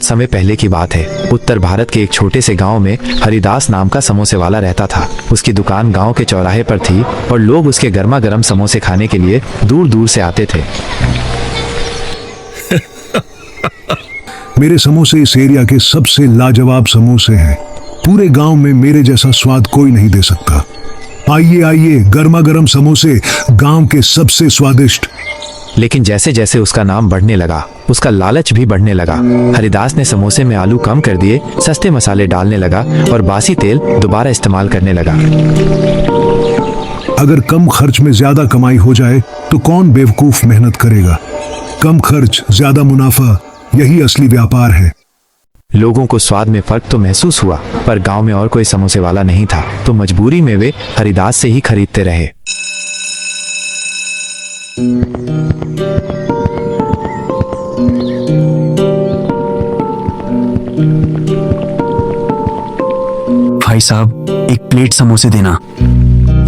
समय पहले की बात है। उत्तर भारत के एक छोटे से गांव में हरिदास नाम का समोसे वाला रहता था। उसकी दुकान गांव के चौराहे पर थी और लोग उसके गर्मा गर्म समोसे खाने के लिए दूर दूर से आते थे। मेरे समोसे इस एरिया के सबसे लाजवाब समोसे हैं। पूरे गांव में मेरे जैसा स्वाद कोई नहीं दे सकता। आइए आइए, गर्मा गर्म समोसे, गांव के सबसे स्वादिष्ट। लेकिन जैसे जैसे उसका नाम बढ़ने लगा, उसका लालच भी बढ़ने लगा। हरिदास ने समोसे में आलू कम कर दिए, सस्ते मसाले डालने लगा और बासी तेल दोबारा इस्तेमाल करने लगा। अगर कम खर्च में ज्यादा कमाई हो जाए तो कौन बेवकूफ मेहनत करेगा। कम खर्च ज्यादा मुनाफा, यही असली व्यापार है। लोगों को स्वाद में फर्क तो महसूस हुआ, पर गांव में और कोई समोसे वाला नहीं था, तो मजबूरी में वे हरिदास से ही खरीदते रहे। भाई साहब, एक प्लेट समोसे देना।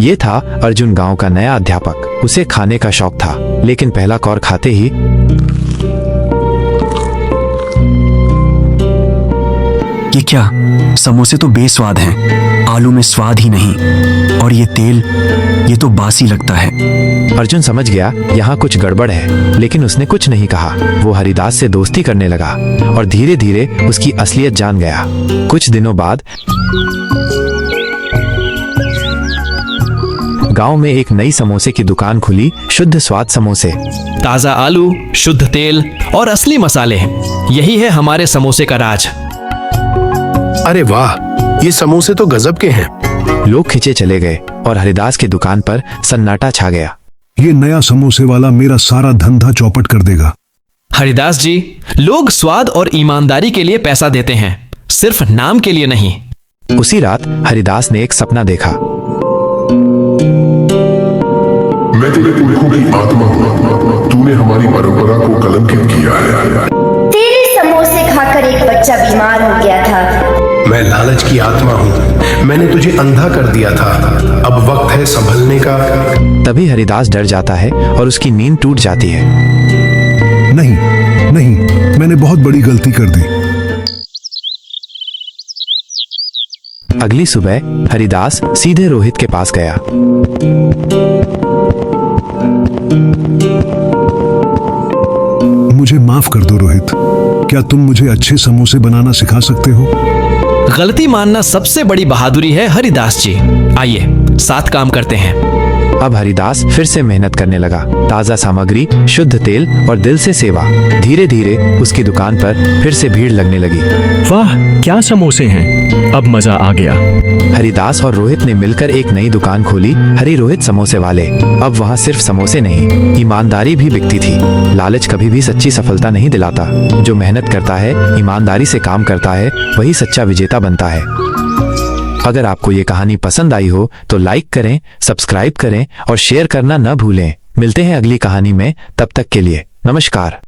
ये था अर्जुन, गांव का नया अध्यापक। उसे खाने का शौक था, लेकिन पहला कौर खाते ही ये क्या, समोसे तो बेस्वाद हैं, आलू में स्वाद ही नहीं, और ये तेल, ये तो बासी लगता है। अर्जुन समझ गया यहाँ कुछ गड़बड़ है, लेकिन उसने कुछ नहीं कहा। वो हरिदास से दोस्ती करने लगा और धीरे धीरे उसकी असलियत जान गया। कुछ दिनों बाद गांव में एक नई समोसे की दुकान खुली, शुद्ध स्वाद समोसे। ताज़ा आलू, शुद्ध तेल और असली मसाले, यही है हमारे समोसे का राज। अरे वाह, ये समोसे तो गजब के हैं। लोग खिंचे चले गए और हरिदास की दुकान पर सन्नाटा छा गया। ये नया समोसे वाला मेरा सारा धंधा चौपट कर देगा। हरिदास जी, लोग स्वाद और ईमानदारी के लिए पैसा देते हैं, सिर्फ नाम के लिए नहीं। उसी रात हरिदास ने एक सपना देखा। मैं तेरे पुरखों की आत्मा हूँ। तूने हमारी परंपरा को कलंकित किया है। तेरे समोसे खाकर एक बच्चा बीमार हो गया था। मैं लालच की आत्मा हूँ। मैंने तुझे अंधा कर दिया था। अब वक्त है संभलने का। तभी हरिदास डर जाता है और उसकी नींद टूट जाती है। नहीं नहीं, मैंने बहुत बड़ी गलती कर दी। अगली सुबह हरिदास सीधे रोहित के पास गया। मुझे माफ कर दो रोहित, क्या तुम मुझे अच्छे समोसे बनाना सिखा सकते हो? गलती मानना सबसे बड़ी बहादुरी है हरिदास जी। आइए साथ काम करते हैं। अब हरिदास फिर से मेहनत करने लगा। ताज़ा सामग्री, शुद्ध तेल और दिल से सेवा। धीरे धीरे उसकी दुकान पर फिर से भीड़ लगने लगी। वाह, क्या समोसे हैं, अब मजा आ गया। हरिदास और रोहित ने मिलकर एक नई दुकान खोली, हरि रोहित समोसे वाले। अब वहाँ सिर्फ समोसे नहीं, ईमानदारी भी बिकती थी। लालच कभी भी सच्ची सफलता नहीं दिलाता। जो मेहनत करता है, ईमानदारी से काम करता है, वही सच्चा विजेता बनता है। अगर आपको ये कहानी पसंद आई हो तो लाइक करें, सब्सक्राइब करें और शेयर करना न भूलें। मिलते हैं अगली कहानी में, तब तक के लिए नमस्कार।